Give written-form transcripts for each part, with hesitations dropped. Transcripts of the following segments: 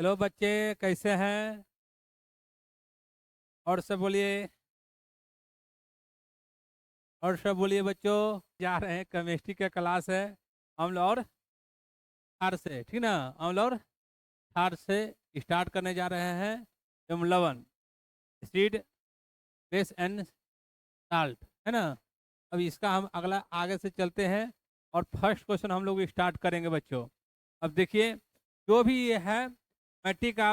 Hello बच्चे, कैसे हैं? और सब बोलिए। और सब बोलिए बच्चों। जा रहे हैं, केमिस्ट्री का क्लास है। अम्ल और क्षार से, ठीक ना। अम्ल और क्षार से स्टार्ट करने जा रहे हैं। लवण, एसिड, बेस एंड साल्ट, है ना। अब इसका हम अगला आगे से चलते हैं और फर्स्ट क्वेश्चन हम लोग स्टार्ट करेंगे बच्चों। अब देखिए, जो भी ये है मैट्रिक का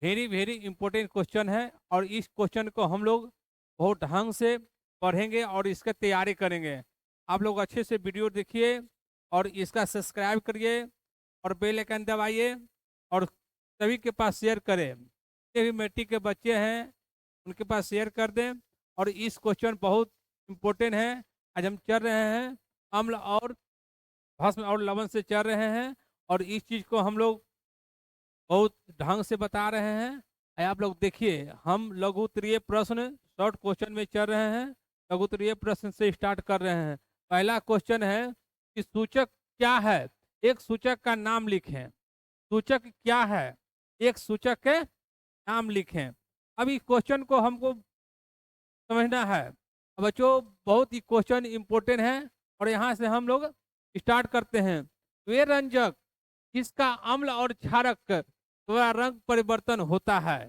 वेरी वेरी इंपॉर्टेंट क्वेश्चन है, और इस क्वेश्चन को हम लोग बहुत ढंग से पढ़ेंगे और इसका तैयारी करेंगे। आप लोग अच्छे से वीडियो देखिए और इसका सब्सक्राइब करिए और बेल आइकन दबाइए और सभी के पास शेयर करें। ये भी मैट्रिक के बच्चे हैं, उनके पास शेयर कर दें। और इस क्वेश्चन बहुत इम्पोर्टेंट है। आज हम चल रहे हैं अम्ल और भस्म और लवण से चल रहे हैं, और इस चीज़ को हम लोग बहुत ढंग से बता रहे हैं। आप लोग देखिए, हम लघु उत्तरीय प्रश्न शॉर्ट क्वेश्चन में चल रहे हैं। लघु उत्तरीय प्रश्न से स्टार्ट कर रहे हैं। पहला क्वेश्चन है कि सूचक क्या है? एक सूचक का नाम लिखें। सूचक क्या है? एक सूचक के नाम लिखें। अब इस क्वेश्चन को हमको समझना है। अब बच्चों, बहुत ही क्वेश्चन इंपॉर्टेंट है, और यहाँ से हम लोग स्टार्ट करते हैं। वे रंजक जिसका अम्ल और क्षारक द्वारा रंग परिवर्तन होता है।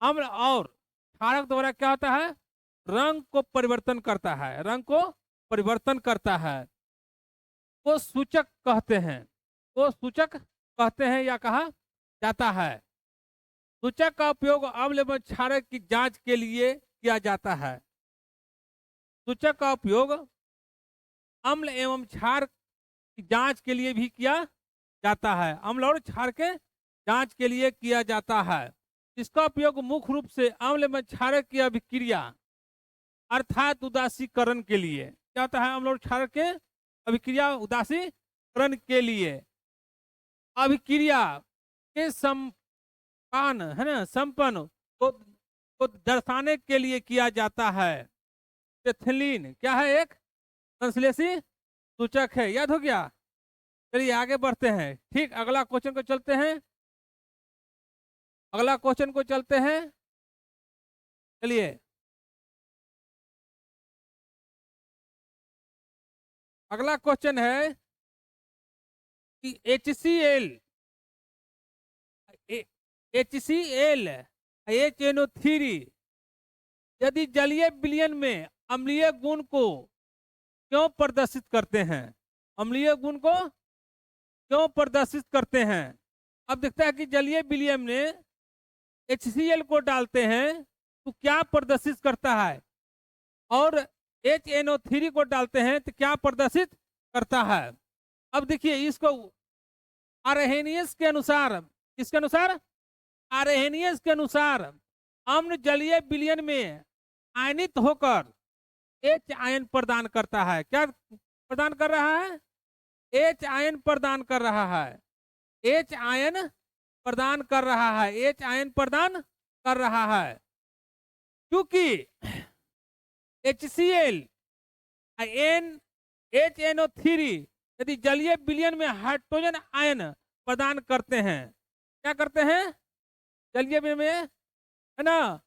अम्ल और क्षारक द्वारा क्या होता है? रंग को परिवर्तन करता है, रंग को परिवर्तन करता है। वो सूचक कहते हैं, वो सूचक कहते हैं या कहा जाता है। सूचक का उपयोग अम्ल एवं क्षारक की जांच के लिए किया जाता है। सूचक का उपयोग अम्ल एवं क्षार की जांच के लिए भी किया जाता है। अम्ल और क्षार के जांच के लिए किया जाता है। इसका उपयोग मुख्य रूप से अम्ल एवं क्षारक की अभिक्रिया अर्थात उदासीकरण के लिए क्या होता है? अम्ल और क्षारक के अभिक्रिया उदासीकरण के लिए, अभिक्रिया के संपान, है ना, संपन्न को दर्शाने के लिए किया जाता है। एथिलीन क्या है? एक संश्लेषी सूचक है। याद हो गया? चलिए आगे बढ़ते हैं। ठीक, अगला क्वेश्चन को चलते हैं। अगला क्वेश्चन को चलते हैं। चलिए, अगला क्वेश्चन है कि HCl HNO3 यदि जलीय विलयन में अम्लीय गुण को क्यों प्रदर्शित करते हैं? अम्लीय गुण को क्यों प्रदर्शित करते हैं? अब दिखता है कि जलीय विलयन में HCl को डालते हैं तो क्या प्रदर्शित करता है, और HNO3 को डालते हैं तो क्या प्रदर्शित करता है। अब देखिए इसको आरहेनियस के अनुसार, किसके अनुसार? आरहेनियस के अनुसार अम्ल जलीय विलयन में आयनित होकर H आयन प्रदान करता है। क्या प्रदान कर रहा है? H आयन प्रदान कर रहा है। H आयन प्रदान कर रहा है। H आयन प्रदान कर रहा है। क्योंकि HCl HNO3 यदि जलीय विलयन में हाइड्रोजन आयन प्रदान करते हैं, क्या करते हैं? जलीय विलयन में, है ना,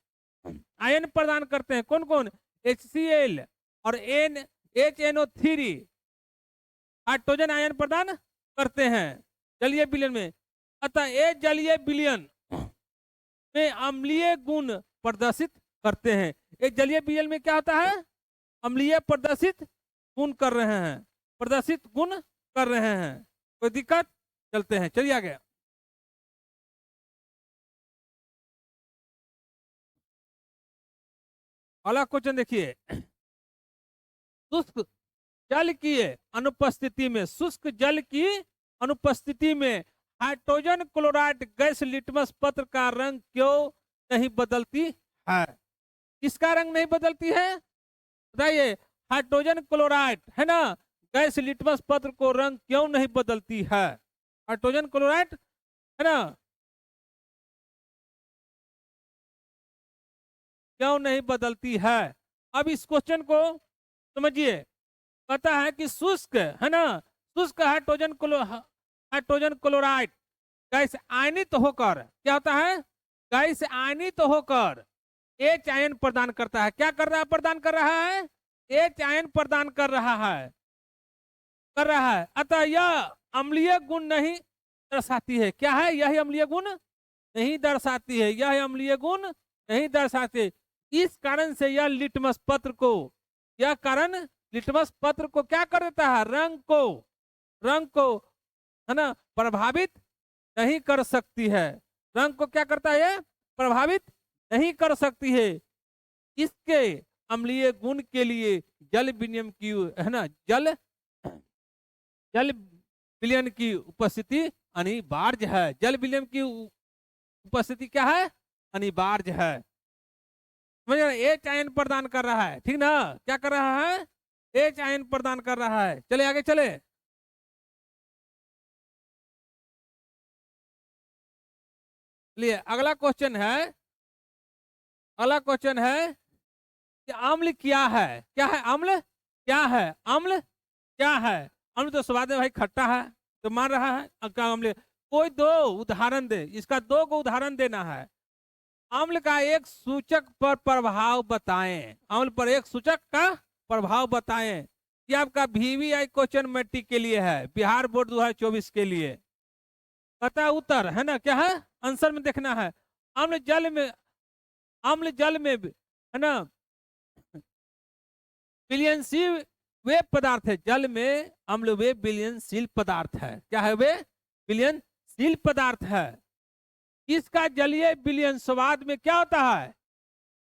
आयन प्रदान करते हैं। कौन कौन? HCl और HNO3 हाइड्रोजन आयन प्रदान करते हैं जलीय विलयन में। अतः ये जलीय विलयन में अम्लीय गुण प्रदर्शित करते हैं। एक जलीय विलयन में क्या होता है? अम्लीय प्रदर्शित गुण कर रहे हैं, प्रदर्शित गुण कर रहे हैं। कोई दिक्कत? चलते हैं, चलिए आगे। अगला क्वेश्चन देखिए। शुष्क जल की अनुपस्थिति में, शुष्क जल की अनुपस्थिति में हाइड्रोजन क्लोराइड गैस लिटमस पत्र का रंग क्यों नहीं बदलती है? किसका रंग नहीं बदलती है? बताइए। हाइड्रोजन क्लोराइड, है ना, गैस लिटमस पत्र को रंग क्यों नहीं बदलती है? हाइड्रोजन क्लोराइड, है ना, क्यों नहीं बदलती है? अब इस क्वेश्चन को समझिए। कहता है कि शुष्क, है ना, शुष्क हाइड्रोजन क्लोराइड गैस आयनित होकर क्या होता है, गैस आयनित होकर एच आयन प्रदान करता है। क्या कर रहा है, प्रदान कर रहा है, एच आयन प्रदान कर रहा है, कर रहा है। अतः यह अम्लीय गुण नहीं दर्शाती है। क्या है, यह अम्लीय गुण नहीं दर्शाती है, यह अम्लीय गुण नहीं दर्शाते। इस कारण से यह लिटमस पत्र को, यह कारण लिटमस पत्र को क्या कर देता है, रंग को है ना प्रभावित नहीं कर सकती है। रंग को क्या करता है, यह प्रभावित नहीं कर सकती है। इसके अम्लीय गुण के लिए जल विनिमय की है ना जल विलयन की उपस्थिति अनिवार्य है। जल विलयन की उपस्थिति क्या है, अनिवार्य है। एच आयन प्रदान कर रहा है, ठीक ना, क्या कर रहा है, एच आयन प्रदान कर रहा है। चले आगे चले, लिए अगला क्वेश्चन है, अगला क्वेश्चन है कि अम्ल क्या है, क्या है अम्ल, क्या है अम्ल, क्या है अम्ल। तो स्वाद में भाई खट्टा है तो मान रहा है क्या अम्ल। कोई दो उदाहरण दे, इसका दो को उदाहरण देना है। अम्ल का एक सूचक पर प्रभाव बताएं, अम्ल पर एक सूचक का प्रभाव बताएं। ये आपका VVI क्वेश्चन मैट्रिक के लिए है, बिहार बोर्ड 2024 के लिए। पता उत्तर है ना, क्या है आंसर में देखना है। अम्ल जल में, अम्ल जल में है ना विलयनशील वे पदार्थ है। जल में अम्ल वे विलयनशील पदार्थ है। क्या है, वे विलयनशील पदार्थ है। इसका जलीय विलयन स्वाद में क्या होता है,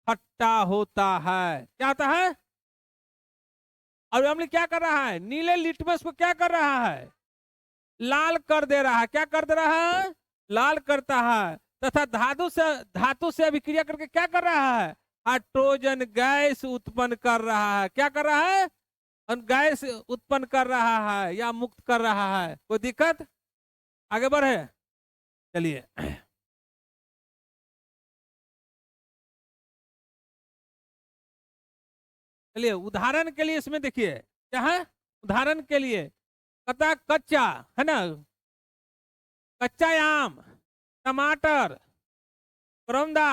खट्टा होता है। क्या होता है, और अम्ल क्या कर रहा है, नीले लिटमस को क्या कर रहा है, लाल कर दे रहा है। क्या कर दे रहा है, लाल करता है। तथा धातु से अभिक्रिया करके क्या कर रहा है, हाइड्रोजन गैस उत्पन्न कर रहा है। क्या कर रहा है, गैस उत्पन्न कर रहा है या मुक्त कर रहा है। कोई दिक्कत, आगे बढ़े, चलिए चलिए उदाहरण के लिए इसमें देखिए क्या है, उदाहरण के लिए कता कच्चा है ना, कच्चा आम, टमाटर, करौंदा,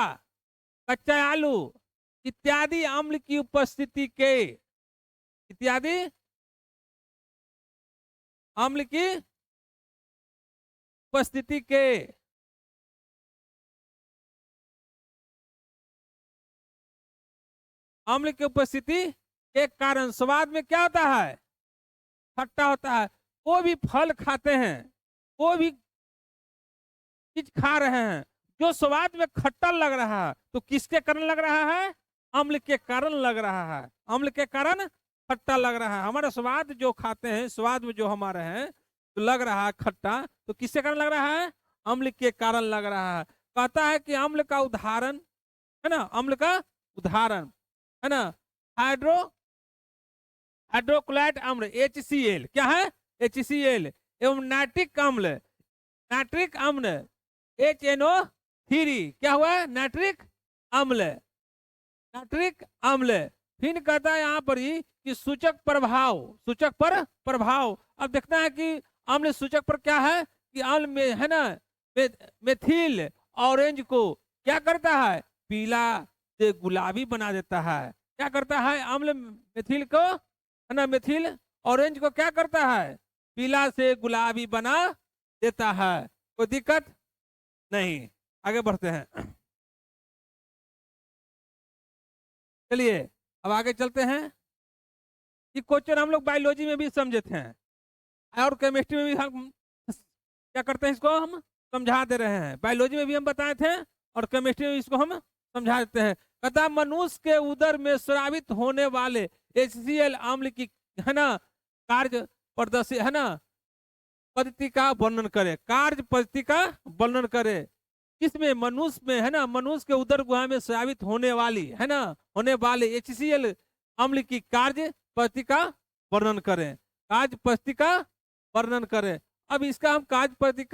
कच्चा आलू इत्यादि अम्ल की उपस्थिति के, इत्यादि अम्ल की उपस्थिति के अम्ल की उपस्थिति के कारण स्वाद में क्या होता है, खट्टा होता है। कोई भी फल खाते हैं, कोई भी चीज खा रहे हैं जो स्वाद में खट्टा लग रहा है, तो किसके कारण लग रहा है, अम्ल के कारण लग रहा है। अम्ल के कारण खट्टा लग रहा है। हमारा स्वाद जो खाते हैं, स्वाद में जो हमारे हैं तो लग रहा है खट्टा, तो किसके कारण लग रहा है, अम्ल के कारण लग रहा है। कहता है कि अम्ल का उदाहरण है ना, अम्ल का उदाहरण है ना हाइड्रोक्लोराइड अम्ल HCl, क्या है HCl, एवं नाइट्रिक अम्ल, नाइट्रिक अम्ल HNO3, क्या हुआ नाइट्रिक अम्ल, नाइट्रिक अम्ल। फिर कहता है यहाँ पर ही कि सूचक प्रभाव, सूचक पर प्रभाव। अब देखना है कि अम्ल सूचक पर क्या है, कि अम्ल में है ना मेथिल ऑरेंज को क्या करता है, पीला से गुलाबी बना देता है। क्या करता है, अम्ल मेथिल को है ना, मेथिल ऑरेंज को क्या करता है, पीला से गुलाबी बना देता है। कोई दिक्कत नहीं, आगे बढ़ते हैं। चलिए अब आगे चलते हैं। ये क्वेश्चन हम लोग बायोलॉजी में भी समझे थे और केमिस्ट्री में भी हम क्या करते हैं, इसको हम समझा दे रहे हैं। बायोलॉजी में भी हम बताए थे और केमिस्ट्री में इसको हम समझा देते हैं। कहता मनुष्य के उदर में स्रावित होने वाले HCl अम्ल की है ना कार्य प्रदर्शी है ना पद्धति का वर्णन करे, कार्य पद्धति का वर्णन करे। किसमें, मनुष्य में है ना, मनुष्य के उदर गुहा में स्रावित होने वाली है ना, होने वाले HCl अम्ल की कार्य पद्धति का वर्णन करें, कार्य पद्धति का वर्णन करें। अब इसका हम कार्य पद्धति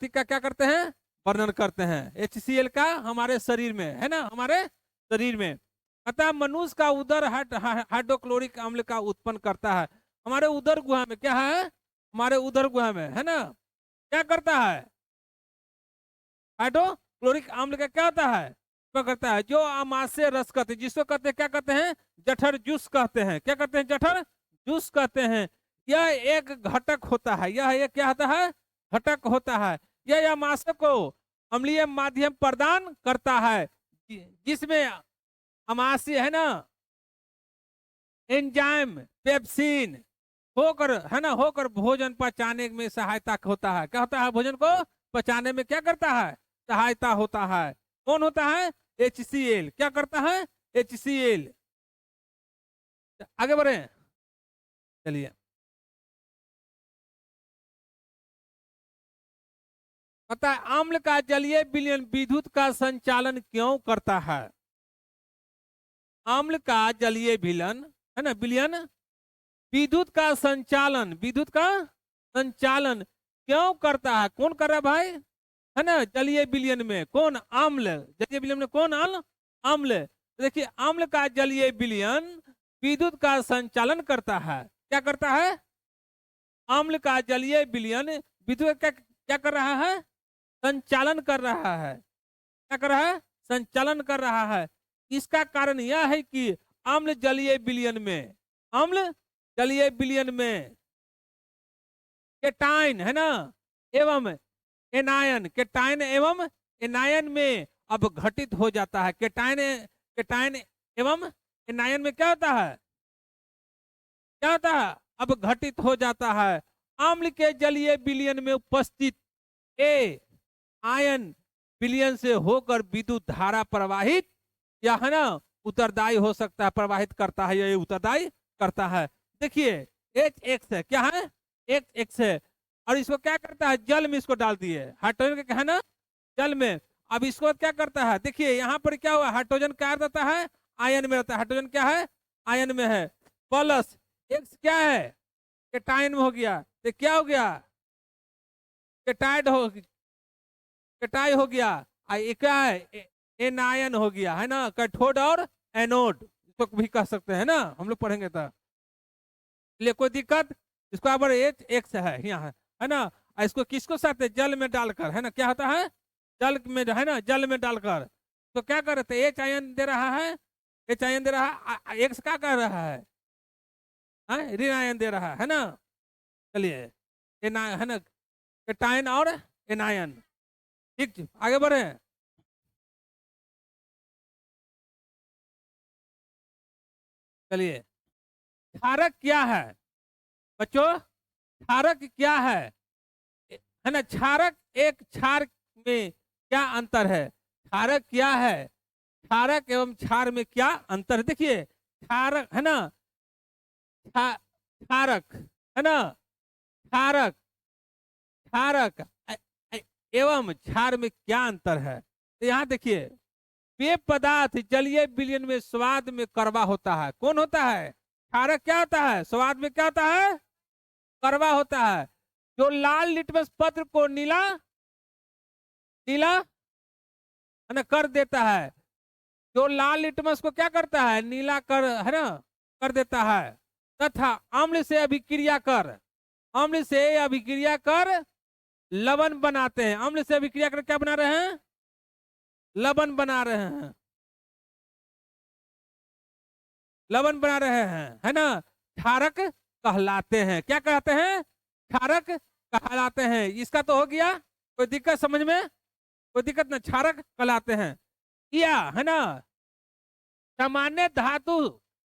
का क्या करते हैं, वर्णन करते हैं। HCl का हमारे शरीर में है ना, हमारे शरीर में। अतः मनुष्य का उदर हाइड्रोक्लोरिक अम्ल का उत्पन्न करता है। हमारे उदर गुहा में क्या है, हमारे उदर गुहा में है ना क्या करता है? हाइड्रोक्लोरिक अम्ल का क्या होता है? क्या करता है? जो अमाशय रस कहते हैं, जिसको कहते हैं, क्या कहते हैं? जठर जूस कहते हैं। क्या कहते हैं? जठर जूस कहते हैं। यह एक घटक होता है, यह एक क्या होता है? घटक होता है। यह अमाशय को अम्लीय माध्यम प्रदान करता है, जिसमें अमाशय है ना, एंजाइम पेप्सिन होकर, है ना, होकर भोजन पचाने में सहायता होता है। क्या होता है? भोजन को पचाने में क्या करता है? सहायता होता है। कौन होता है? HCl। क्या करता है? HCl। आगे बढ़े, चलिए। पता है अम्ल का जलीय विलयन विद्युत का संचालन क्यों करता है? अम्ल का जलीय विलयन, है ना, विलयन विद्युत का संचालन, विद्युत का संचालन क्यों करता है? कौन कर रहा है भाई? है ना, जलीय विलयन में कौन? अम्ल। जलीय विलयन में कौन? अम्ल। देखिए, अम्ल का जलीय विलयन विद्युत का संचालन करता है। क्या करता है? अम्ल का जलीय विलयन विद्युत का क्या कर रहा है? संचालन कर रहा है। क्या कर रहा है? संचालन कर रहा है। इसका कारण यह है कि अम्ल जलीय विलयन में, अम्ल जलीय विलयन में केटाइन, है ना, एवं एनायन, केटाइन एवं एनायन में अब घटित हो जाता है। केटाइन केटाइन एवं एनायन में क्या होता है? क्या होता है? अब घटित हो जाता है। अम्ल के जलीय विलयन में उपस्थित ए आयन विलयन से होकर विद्युत धारा प्रवाहित, या है ना, उत्तरदायी हो सकता है, प्रवाहित करता है, ये उत्तरदायी करता है। देखिए, H है, क्या है? X है, और इसको क्या करता है? जल में इसको डाल दिए, हाइड्रोजन का है ना, जल में। अब इसको क्या करता है? देखिए यहाँ पर क्या हुआ? हाइड्रोजन क्या रहता है? आयन में रहता है। हाइड्रोजन क्या है? आयन में है। प्लस X क्या है? केटाइन में हो गया, तो क्या हो गया? केटाइड हो, केटाई हो गया। क्या है? एनायन हो गया, है ना, कैथोड और एनोड इसको भी कह सकते हैं ना, हम लोग पढ़ेंगे तो। लिए कोई दिक्कत? इसको अब H है यहाँ, है ना, इसको किसको साथ है? जल में डालकर, है ना, क्या होता है? जल में, है ना, जल में डालकर तो क्या कर रहे थे? H आयन दे रहा है, H आयन दे रहा है, X क्या कर रहा है? ऋण आयन दे रहा है ना। चलिए, है ना, केटाइन और एनायन। ठीक, आगे बढ़े। चलिए, क्षारक क्या है बच्चों? क्षारक क्या है ना, क्षारक एक क्षार में क्या अंतर है? क्षारक क्या है? क्षारक एवं क्षार में क्या अंतर है? देखिए, क्षारक, है ना, क्षारक, है ना, क्षारक, क्षारक एवं क्षार में क्या अंतर है? तो यहाँ देखिए, पेय पदार्थ जलीय विलयन में स्वाद में कड़वा होता है। कौन होता है? क्षारक क्या होता है? स्वाद में क्या होता है? कड़वा होता है। जो लाल लिटमस पत्र को नीला नीला, है ना, कर देता है। जो लाल लिटमस को क्या करता है? नीला कर, है ना, कर देता है। तथा अम्ल से अभिक्रिया कर, अम्ल से अभिक्रिया कर लवण बनाते हैं। अम्ल से अभिक्रिया कर क्या बना रहे हैं? लवण बना रहे हैं, लवण बना रहे हैं, है ना, क्षारक कहलाते हैं। क्या कहते हैं? क्षारक कहलाते हैं। इसका तो हो गया, कोई दिक्कत समझ में? कोई दिक्कत ना, क्षारक कहलाते हैं। या, है ना, सामान्य धातु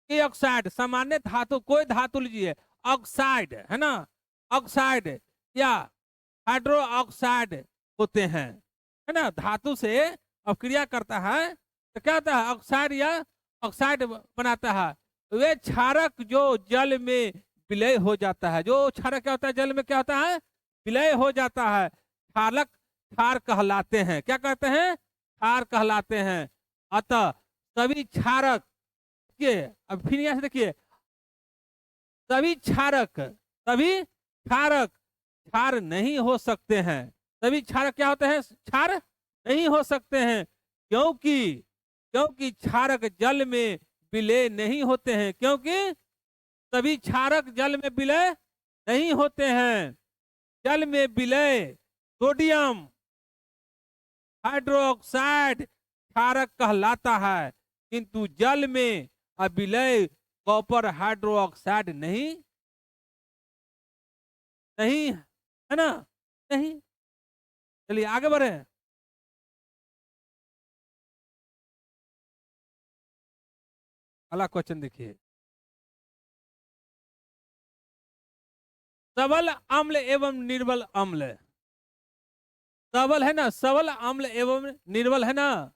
के ऑक्साइड, सामान्य धातु, कोई धातु लीजिए, ऑक्साइड, है ना, ऑक्साइड या हाइड्रो ऑक्साइड होते हैं, है ना, धातु से अपक्रिया करता है तो क्या होता है? ऑक्साइड या ऑक्साइड बनाता है। वे क्षारक जो जल में विलय हो जाता है, जो क्षारक क्या होता है? जल में क्या होता है? विलय हो जाता है। क्षारक क्षार कहलाते हैं। क्या कहते हैं? क्षार कहलाते हैं। अतः सभी क्षारक, देखिए अब फिर यहां से देखिए, सभी क्षारक, सभी क्षारक क्षार नहीं हो सकते हैं। सभी क्षारक क्या होते हैं? क्षार नहीं हो सकते हैं, क्योंकि क्योंकि क्षारक जल में विलय नहीं होते हैं। क्योंकि सभी क्षारक जल में विलय नहीं होते हैं। जल में विलय सोडियम हाइड्रोक्साइड क्षारक कहलाता है, किंतु जल में अविलय कॉपर हाइड्रोक्साइड नहीं नहीं है ना, नहीं। चलिए आगे बढ़े। अगला क्वेश्चन देखिए, सबल अम्ल एवं निर्बल अम्ल। सबल है ना, सबल अम्ल एवं निर्बल है ना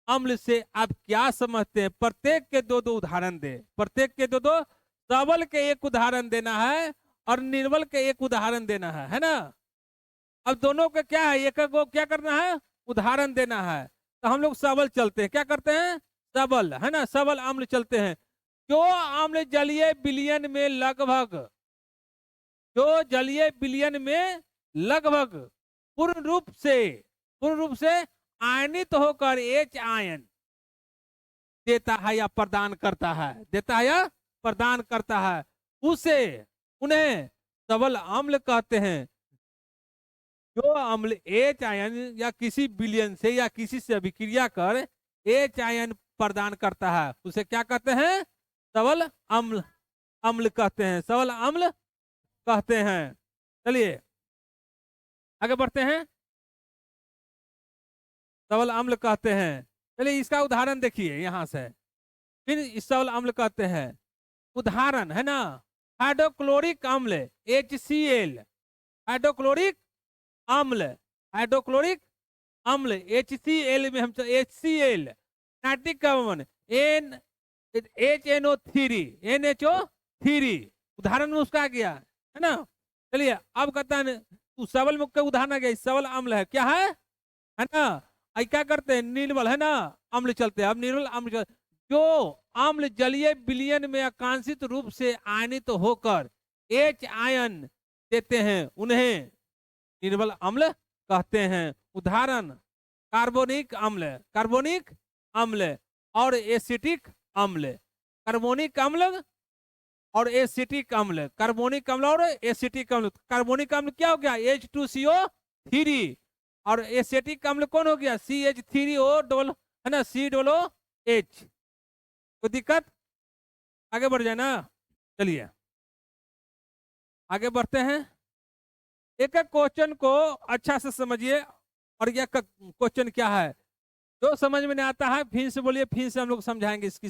अम्ल से आप क्या समझते हैं? प्रत्येक के दो दो उदाहरण दे, प्रत्येक के दो दो, सबल के एक उदाहरण देना है और निर्बल के एक उदाहरण देना है ना। अब दोनों का क्या है, एक को क्या करना है, उदाहरण देना है। तो हम लोग सबल चलते हैं, क्या करते हैं, सबल है ना, सबल अम्ल चलते हैं। जो अम्ल जलीय विलयन में लगभग, जो जलीय विलयन में लगभग पूर्ण रूप से आयनित होकर एच आयन देता है या प्रदान करता है, देता है या प्रदान करता है, उसे उन्हें सबल अम्ल कहते हैं। जो अम्ल एच आयन या किसी विलयन से या किसी से अभिक्रिया कर एच आयन प्रदान करता है, उसे क्या कहते हैं, सबल अम्ल, अम्ल कहते हैं, सबल अम्ल कहते हैं। चलिए आगे बढ़ते हैं, सबल अम्ल कहते हैं। चलिए इसका उदाहरण देखिए यहां से, फिर इस सबल अम्ल कहते हैं। उदाहरण है ना, हाइड्रोक्लोरिक अम्ल HCl, हाइड्रोक्लोरिक अम्ल, हाइड्रोक्लोरिक अम्ल HCl में हम HCl, नाइट्रिक अम्ल HNO3, NHO3 उदाहरण में उसका आ गया है ना। चलिए अब कहता है सबल मुख्य उदाहरण आ गया, सबल अम्ल है, क्या है ना। आई क्या करते हैं, निर्बल है ना अम्ल चलते हैं। अब निर्बल अम्ल, जो अम्ल जलीय विलयन में आकांक्षित रूप से आयनित होकर एच आयन देते हैं, उन्हें निर्बल अम्ल कहते हैं। उदाहरण कार्बोनिक अम्ल, कार्बोनिक अम्ल और एसिटिक अम्ल, कार्बोनिक अम्ल और एसिटिक अम्ल, कार्बोनिक अम्ल और एसिटिक अम्ल। कार्बोनिक अम्ल क्या हो गया, H2CO3, और एसिटिक अम्ल कौन हो गया, CH3O डबल है ना, COOH। कोई दिक्कत, आगे बढ़ जाए ना। चलिए आगे बढ़ते हैं, एक एक क्वेश्चन को अच्छा से समझिए, और यह क्वेश्चन क्या है, जो समझ में नहीं आता है फिर से बोलिए, फिर से हम लोग समझाएंगे। इसकी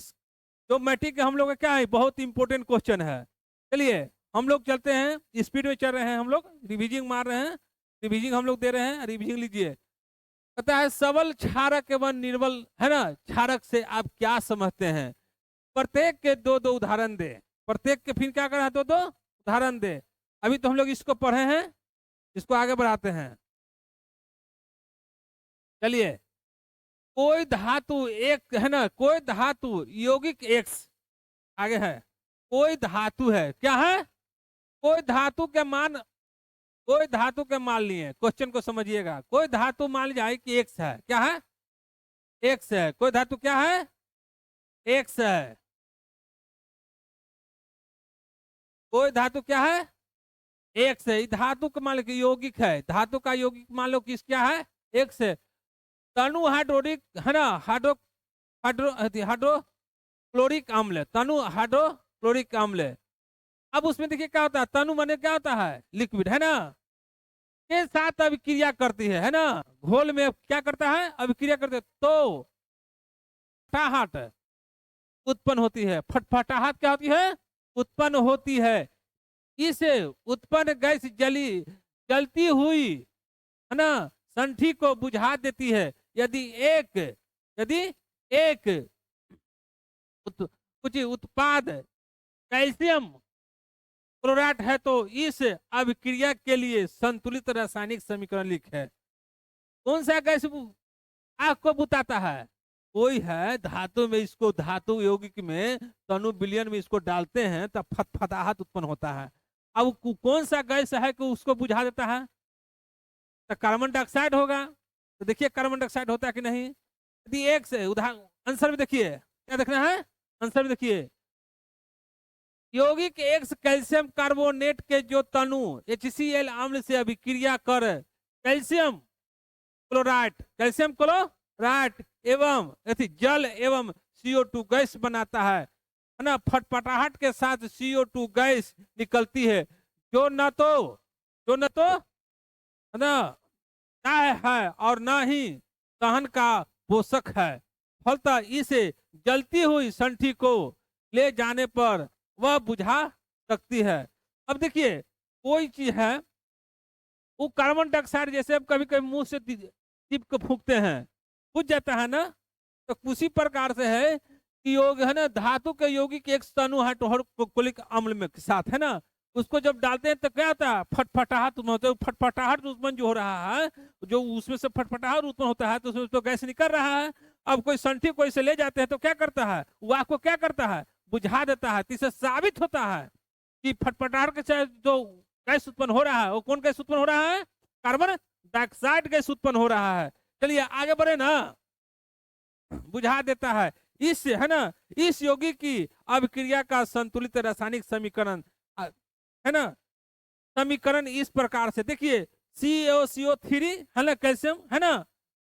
जो मैट्रिक का हम लोग का क्या है, बहुत इंपॉर्टेंट क्वेश्चन है। चलिए हम लोग चलते हैं, स्पीड में चल रहे हैं, हम लोग रिविजिंग मार रहे हैं, रिविजिंग हम लोग दे रहे हैं, रिविजिंग लीजिए। कहता है सबल क्षारक एवं निर्बल है ना क्षारक से आप क्या समझते हैं? प्रत्येक के दो दो उदाहरण दे, प्रत्येक के फिर क्या कर रहा है, दो दो उदाहरण दे। अभी तो हम लोग इसको पढ़े हैं, इसको आगे बढ़ाते हैं। चलिए, कोई धातु एक है ना, कोई धातु यौगिक X आगे है, कोई धातु है, क्या है, कोई धातु के मान, कोई धातु के मान लिए, क्वेश्चन को समझिएगा। कोई धातु मान जाए कि X है, क्या है, X है, कोई धातु क्या है, X है, कोई धातु क्या है, X है। धातु का मान लो कि यौगिक है, धातु का यौगिक मान लो किस क्या है, X है। तनु हाइड्रोलिक है ना, हाइड्रो हाइड्रो हाइड्रोक्लोरिक अम्ल, तनु हाइड्रोक्लोरिक अम्ल। अब उसमें देखिए क्या होता है, तनु माने क्या होता है, लिक्विड है ना, के साथ अभिक्रिया करती है ना, घोल में क्या करता है, अभिक्रिया करते है, तो फटाहट उत्पन्न होती है, फटफटाहट क्या होती है, उत्पन्न होती है। इस उत्पन्न गैस जलती हुई है ना संठी को बुझा देती है। यदि एक कुछ उत्पाद कैल्शियम क्लोराइड है तो इस अभिक्रिया के लिए संतुलित रासायनिक समीकरण लिखे। कौन सा गैस आपको बताता है, कोई है धातु में, इसको धातु यौगिक में तनु विलयन में इसको डालते हैं तब फटफटाहट उत्पन्न होता है। अब कौन सा गैस है कि उसको बुझा देता है, तो कार्बन डाइऑक्साइड होगा। तो देखिए कार्बन डाइऑक्साइड होता है कि नहीं। यदि एक से उदाहरण आंसर में देखिए, क्या देखना है, आंसर में देखिए, यौगिक X कैल्शियम कार्बोनेट के जो तनु HCl अम्ल से अभिक्रिया कर कैल्शियम क्लोराइड एवं जल एवं CO2 गैस बनाता है ना। फटफटाहट के साथ CO2 गैस निकलती है जो न तो है ना चाय है और न ही दहन का पोषक है। फलतः इसे जलती हुई संठी को ले जाने पर वह बुझा सकती है। अब देखिए कोई चीज है वो कार्बन डाइऑक्साइड जैसे अब कभी कभी मुंह से टिप को फूंकते हैं बुझ जाता है ना। तो उसी प्रकार से है कि योग है ना धातु के यौगिक एक स्तनु हाइड्रोक्लोरिक अम्ल में के साथ है ना, उसको जब डालते हैं तो क्या होता है फटफटाहट होता है। फटफटाहट उत्पन्न जो हो रहा है, जो उसमें से फटफटाहट उत्पन्न होता है तो उसमें तो गैस निकल रहा है। अब कोई संठी कोई से ले जाते हैं तो क्या करता है वो आपको क्या करता है बुझा देता है। तो इससे साबित होता है कि फटफटाहट के साथ जो गैस उत्पन्न हो रहा है वो कौन गैस उत्पन्न हो रहा है, कार्बन डाइऑक्साइड गैस उत्पन्न हो रहा है। चलिए आगे बढ़े ना, बुझा देता है। इस है ना इस यौगिक की अभिक्रिया का संतुलित रासायनिक समीकरण है ना, समीकरण इस प्रकार से देखिए CaCO3 है ना कैल्शियम है ना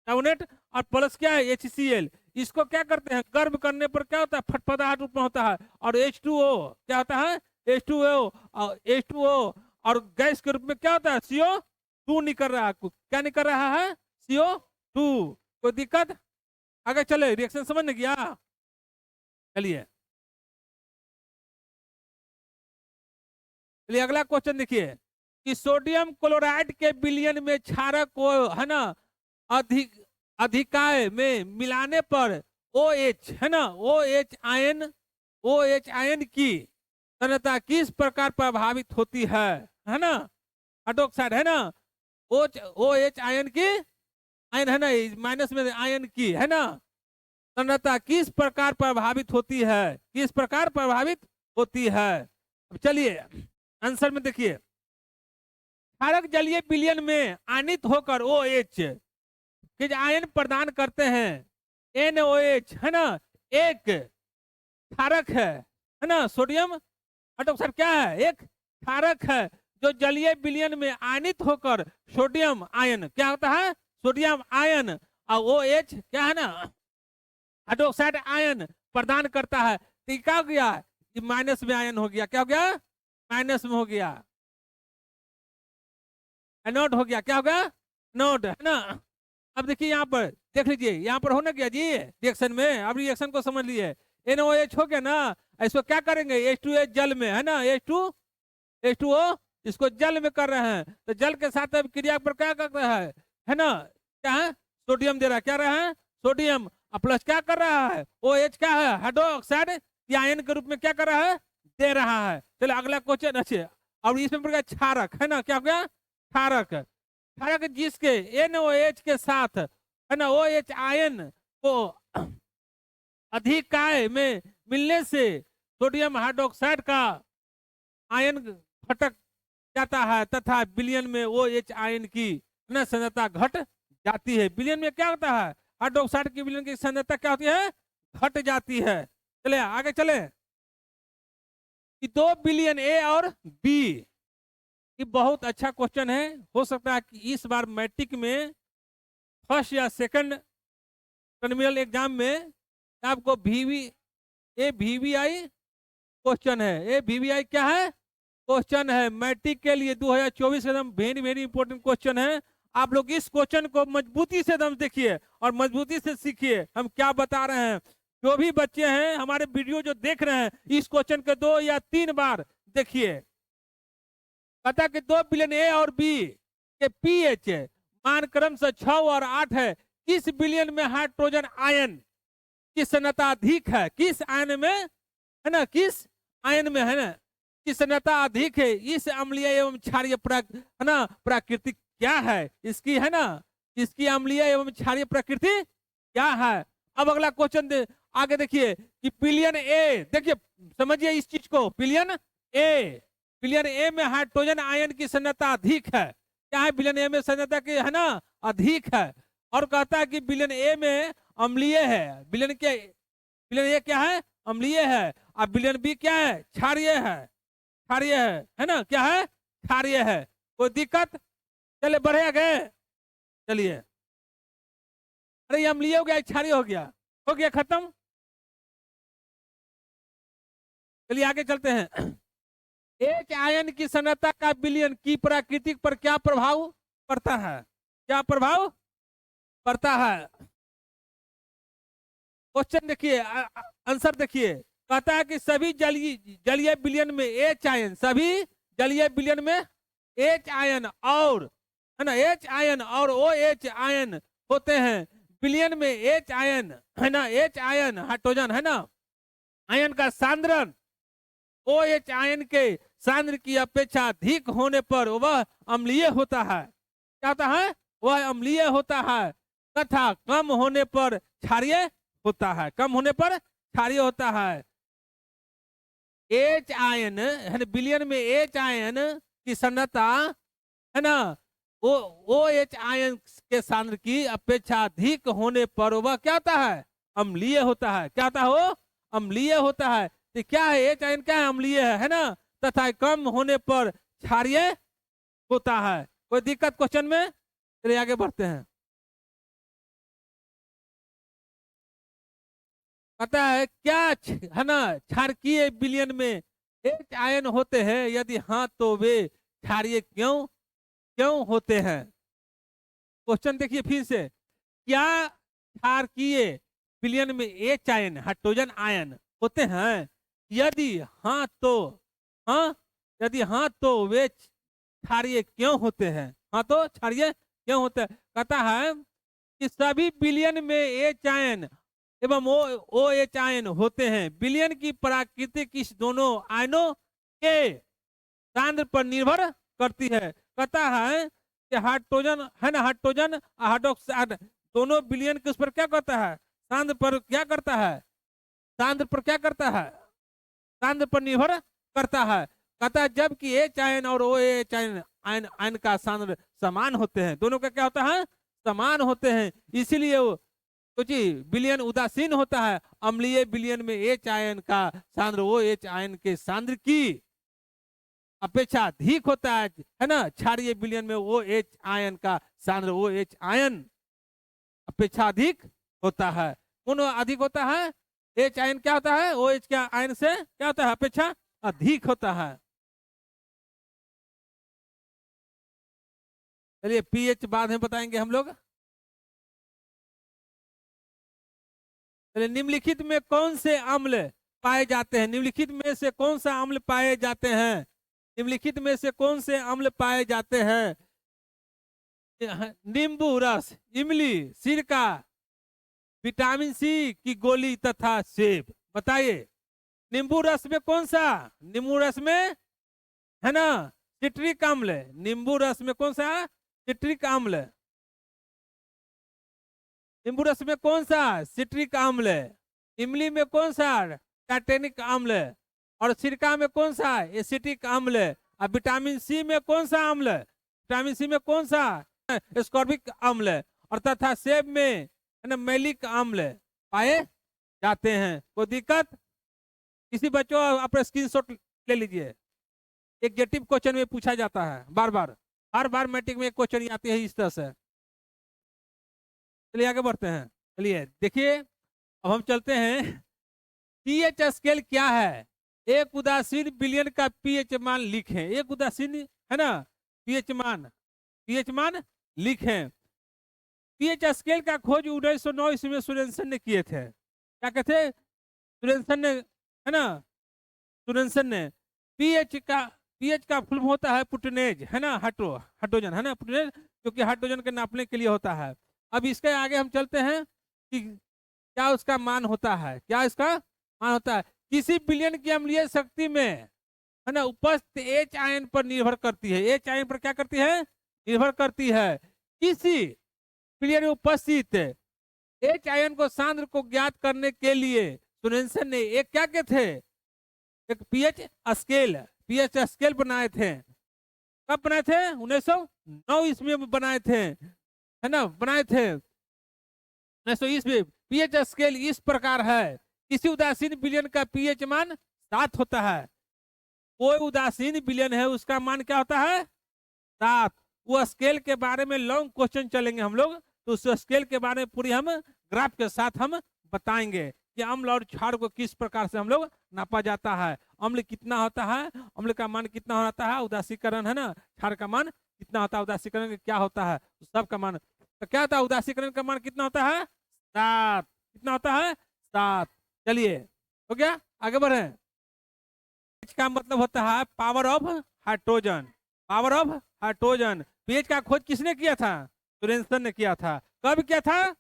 कार्बोनेट और प्लस क्या है HCl। इसको क्या करते हैं गर्म करने पर क्या होता है फटफटाहट उत्पन्न होता है और H2O क्या होता है H2O और गैस के रूप में क्या होता है CO2 निकल रहा है। क्या निकल रहा है CO2। कोई दिक्कत, आगे चले रिएक्शन समझ में गया। चलिए अगला क्वेश्चन देखिए कि सोडियम क्लोराइड के विलयन में क्षारक को है ना अधिकाय में मिलाने पर OH है ना OH आयन की घनता किस प्रकार प्रभावित होती है ना। हाइड्रोक्साइड है ना OH आयन है ना माइनस में आयन की है ना घनता किस प्रकार प्रभावित होती है, किस प्रकार प्रभावित होती है। अब चलिए आंसर में देखिए क्षारक जलीय विलयन में आयनित होकर OH के आयन प्रदान करते हैं। NOH है ना एक क्षारक है ना सोडियम हाइड्रोक्साइड क्या है एक क्षारक है जो जलीय विलयन में आयनित होकर सोडियम आयन क्या होता है सोडियम आयन और OH क्या है ना हाइड्रोक्साइड आयन प्रदान करता है। तो क्या हो गया माइनस में आयन हो गया, क्या हो गया माइनस में हो गया, एनोड हो गया, क्या हो गया नोड है ना। अब देखिए यहाँ पर देख लीजिए यहाँ पर होना क्या जी रिएक्शन में, अब रिएक्शन को समझ लिए NOH हो गया ना, इसको क्या करेंगे H2H जल में है ना H2O इसको जल में कर रहे हैं तो जल के साथ अब क्रिया पर क्या कर रहा है ना क्या है सोडियम दे रहा है, क्या रहा है सोडियम प्लस क्या कर रहा है OH क्या है हाइड्रोक्साइड आयन के रूप में क्या कर रहा है दे रहा है। चलो अगला क्वेश्चन अच्छे और इसमें पड़ गया क्षारक है ना क्या हो गया क्षारक जिसके NOH के साथ है ना OH आयन को अधिकाय में मिलने से सोडियम हाइड्रोक्साइड का आयन घटक जाता है तथा विलयन में OH आयन की सांद्रता घट जाती है। विलयन में क्या होता है हाइड्रोक्साइड की विलयन की सांद्रता क्या होती है घट जाती है। चले आगे चले कि 2 विलयन A और B, ये बहुत अच्छा क्वेश्चन है। हो सकता है कि इस बार मैट्रिक में फर्स्ट या सेकंड टर्मिनल एग्जाम में आपको VVI क्वेश्चन है। VVI क्या है क्वेश्चन है मैट्रिक के लिए 2024 एकदम वेरी इंपॉर्टेंट क्वेश्चन है। आप लोग इस क्वेश्चन को मजबूती से एकदम देखिए और मजबूती से सीखिए हम क्या बता रहे हैं। जो भी बच्चे हैं हमारे वीडियो जो देख रहे हैं इस क्वेश्चन के 2 या 3 बार देखिए। पता कि 2 विलयन A और B के pH मान क्रमशः 6 और 8 है। किस विलयन में हाइड्रोजन आयन की सांद्रता अधिक है, किस आयन में है ना किस आयन में है ना की सांद्रता अधिक है। इस अम्लीय एवं क्षारीय है ना प्राकृतिक क्या है इसकी है ना इसकी अम्लीय एवं क्षारीय प्रकृति क्या है। अब अगला क्वेश्चन आगे देखिए कि विलयन A, देखिए समझिए इस चीज को विलयन A में हाइड्रोजन आयन की सांद्रता अधिक है। क्या है विलयन A में सांद्रता की है ना अधिक है और कहता है कि विलयन A में अम्लीय है। विलयन A क्या है अम्लीय है और विलयन B क्या है क्षारीय है ना क्या है क्षारीय है। कोई दिक्कत चले बढ़े गए, चलिए। अरे ये अम्लीय हो गया, क्षारीय हो गया, खत्म। चलिए आगे चलते हैं। एक आयन की सांद्रता का विलयन की प्रकृति पर क्या प्रभाव पड़ता है? क्या प्रभाव पड़ता है? क्वेश्चन देखिए, आंसर देखिए। कहता है कि सभी जलीय विलयन में एच आयन, सभी जलीय विलयन में एच आयन और, है ना, एच आयन और ओ एच आयन होते हैं। विलयन में एच आयन, है ना, एच आयन हाइड्रोजन, है ना, आयन का सांद्रण ओ एच आयन के सांद्र की अपेक्षा अधिक होने पर वह अम्लीय होता है। क्या होता है? वह अम्लीय होता है तथा कम होने पर क्षारीय होता है, कम होने पर क्षारीय होता है। एच आयन, है ना, विलयन में एच आयन की सांद्रता, है ना, ओ एच आयन के सांद्र की अपेक्षा अधिक होने पर वह क्या होता है? अम्लीय होता है। क्या होता है? वो अम्लीय होता है। तो क्या है? एच आयन क्या है? अम्लीय है ना, तथा कम होने पर क्षारीय होता है। कोई दिक्कत क्वेश्चन में? चलिए आगे बढ़ते हैं। पता है क्या है ना, क्षारकीय विलयन में एच आयन होते हैं? यदि हाँ तो वे क्षारीय क्यों क्यों होते हैं? क्वेश्चन देखिए फिर से। क्या क्षारकीय विलयन में एच आयन, हाइड्रोजन आयन होते हैं? यदि हाँ तो, हाँ, यदि हाँ तो वे क्षारीय क्यों होते हैं? हाँ तो क्षारीय क्यों होते हैं? कहता है कि सभी विलयन में एच आयन एवं ओ एच आयन होते हैं। विलयन की प्रकृति किस दोनों आयनों के सांद्र पर निर्भर करती है। कहता है कि हाइड्रोजन, है ना, हाइड्रोजन हाइड्रोक्साइड दोनों विलयन के उस पर क्या करता है? सांद्र पर क्या करता है? सांद्र पर क्या करता है? सांद्र पर निर्भर करता है। कहता है जबकि एच आयन और O H ion ion ion का सांद्र समान होते हैं। दोनों का क्या होता है? समान होते हैं। इसीलिए वो सोचिए विलयन उदासीन होता है। अम्लीय विलयन में एच आयन का सांद्र ओ एच आयन के सांद्र की अपेक्षा अधिक होता है ना। क्षारीय विलयन में ओ एच आयन का सांद्र ओ एच आयन अपेक्षा अधिक होता है। कौन अधिक होता है? एच आयन क्या होता है? ओ एच का आयन से क्या होता है? अपेक्षा अधिक होता है। चलिए पीएच बाद में बताएंगे हम लोग। चलिए निम्नलिखित में कौन से अम्ल पाए जाते हैं? निम्नलिखित में से कौन सा अम्ल पाए जाते हैं? निम्नलिखित में से कौन से अम्ल पाए जाते हैं? नींबू रस, इमली, सिरका, विटामिन सी की गोली तथा सेब। बताइए नींबू रस में कौन सा? नींबू रस में, है ना, सिट्रिक अम्ल। नींबू रस में कौन सा? सिट्रिक अम्ल। नींबू रस में कौन सा? सिट्रिक अम्ल। इमली में कौन सा? टार्टेनिक अम्ल। और सिरका में कौन सा? एसिटिक अम्ल। और विटामिन सी में कौन सा अम्ल? विटामिन सी में कौन सा? एस्कॉर्बिक अम्ल। और तथा सेब में, है ना, मैलिक अम्ल पाए जाते हैं। कोई दिक्कत? किसी बच्चों अपने स्क्रीनशॉट ले लीजिए। एग्जेक्टिव क्वेश्चन में पूछा जाता है बार बार, हर बार मैट्रिक में एक क्वेश्चन आती है इस तरह से। चलिए आगे बढ़ते हैं। चलिए देखिए अब हम चलते हैं। पीएच स्केल क्या है? एक उदासीन विलयन का पीएच मान लिखें। एक उदासीन, है ना, पीएच मान लिखें। पीएच स्केल का खोज 1909 ईस्वी में सुरेंसन ने किए थे। क्या कहते? सुरेंसन ने, है ना, सुरेंसन ने। पीएच का फुल होता है पुटनेज, है ना, हाइड्रोजन, है ना, पुटनेज, जो कि हाइड्रोजन के नापने के लिए होता है। अब इसके आगे हम चलते हैं कि क्या उसका मान होता है। क्या इसका मान होता है? किसी विलयन की अम्लीय शक्ति में, है ना, उपस्थित एच आयन पर निर्भर करती है। एच आयन पर क्या करती है? निर्भर करती है। किसी विलयन में उपस्थित एच आयन को सांद्र को ज्ञात करने के लिए सुरेंसन ने एक क्या के थे? एक पीएच स्केल बनाए थे। कब बनाए थे? 1909 ईस्वी में बनाए थे, है ना, बनाए थे 1900 ईस्वी। पीएच स्केल इस प्रकार है। किसी उदासीन विलयन का पीएच मान 7 होता है। कोई उदासीन विलयन है उसका मान क्या होता है? 7। वो स्केल के बारे में लॉन्ग क्वेश्चन चलेंगे हम लोग, तो उस स्केल के बारे में पूरी हम ग्राफ के साथ हम बताएंगे कि अम्ल और क्षार को किस प्रकार से हम लोग नापा जाता है, अम्ल कितना होता है, अम्ल का मान कितना होता है, उदासीकरण है ना, क्षार का मान कितना होता है, उदासीकरण क्या होता है, सब का मान, तो क्या होता है उदासीकरण का मान कितना होता है 7, कितना होता है 7। चलिए हो गया, आगे बढ़े। का मतलब होता है power of hydrogen, power of hydrogen. PH का खोज किसने किया था, सोरेनसन ने किया था। कब किया था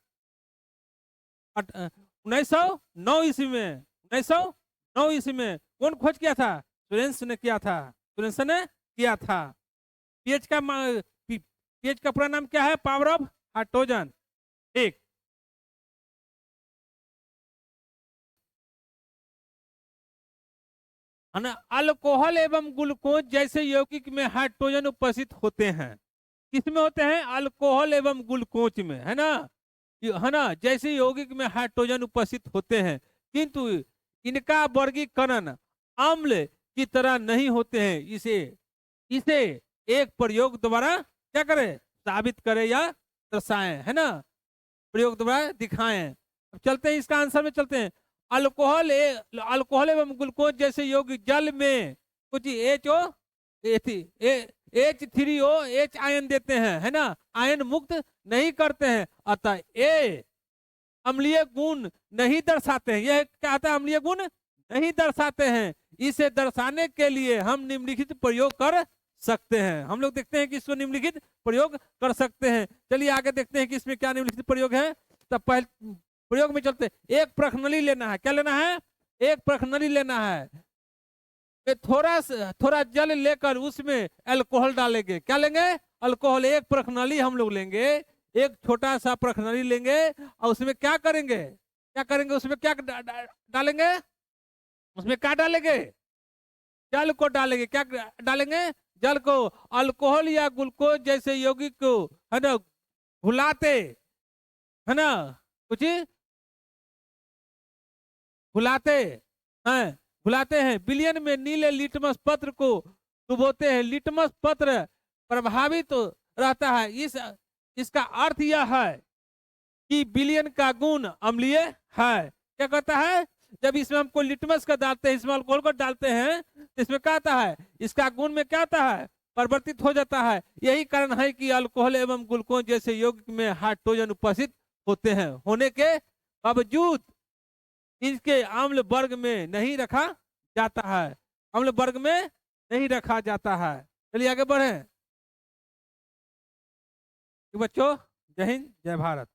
1909 ईस्वी में, 1909 ईस्वी में। कौन खोज किया था, सोरेनसन ने किया था, सोरेनसन ने किया था। पीएच का पीएच का पूरा नाम क्या है, पावर ऑफ हाइड्रोजन। ठीक, है ना। अल्कोहल एवं ग्लूकोज जैसे यौगिक में हाइड्रोजन उपस्थित होते हैं, किसमें होते हैं, अल्कोहल एवं ग्लूकोज में, है ना, है ना, जैसे यौगिक में हाइड्रोजन उपस्थित होते हैं, किंतु इनका वर्गीकरण अम्ल की तरह नहीं होते हैं। इसे इसे एक प्रयोग द्वारा क्या करें, साबित करें या दर्शाएं, है ना, प्रयोग द्वारा दिखाएं। अब चलते हैं इसका आंसर में चलते हैं। अल्कोहल एवं ग्लूकोज जैसे यौगिक जल में कुछ H3O H आयन देते हैं, है ना, आयन मुक्त नहीं करते हैं, अतः ए अम्लीय गुण नहीं दर्शाते हैं। यह क्या आता है, अम्लीय गुण नहीं दर्शाते हैं। इसे दर्शाने के लिए हम निम्नलिखित प्रयोग कर सकते हैं। हम लोग देखते हैं कि इसको निम्नलिखित प्रयोग कर सकते हैं। चलिए आगे देखते हैं कि इसमें क्या निम्नलिखित प्रयोग है। तब पहले प्रयोग में चलते, एक प्रखनली लेना है, क्या लेना है, एक प्रखनली लेना है, थोड़ा जल लेकर उसमें अल्कोहल डालेंगे, क्या लेंगे, अल्कोहल। एक प्रखनली हम लोग लेंगे, एक छोटा सा प्रखनली लेंगे और उसमें क्या करेंगे, क्या करेंगे, उसमें क्या डालेंगे, उसमें क्या डालेंगे, जल को डालेंगे, क्या डालेंगे, जल को। अल्कोहल या ग्लूकोज जैसे यौगिक को, है ना, घुलाते, है ना, कुछ घुलाते हैं विलयन में नीले लिटमस पत्र को डुबोते हैं। लिटमस पत्र प्रभावित तो रहता है। इसका अर्थ यह है कि विलयन का गुण अम्लीय है। क्या कहता है, जब इसमें हमको लिटमस का डालते हैं, इसमें अल्कोहल को डालते हैं, तो इसमें क्या आता है, इसका गुण में क्या आता है, परिवर्तित हो जाता है। यही कारण है कि अल्कोहल एवं ग्लूकोज जैसे यौगिक में हाइड्रोजन उपस्थित होते हैं, होने के बावजूद इसके अम्ल वर्ग में नहीं रखा जाता है, अम्ल वर्ग में नहीं रखा जाता है। चलिए आगे बढ़े बच्चों, जय हिंद जय भारत।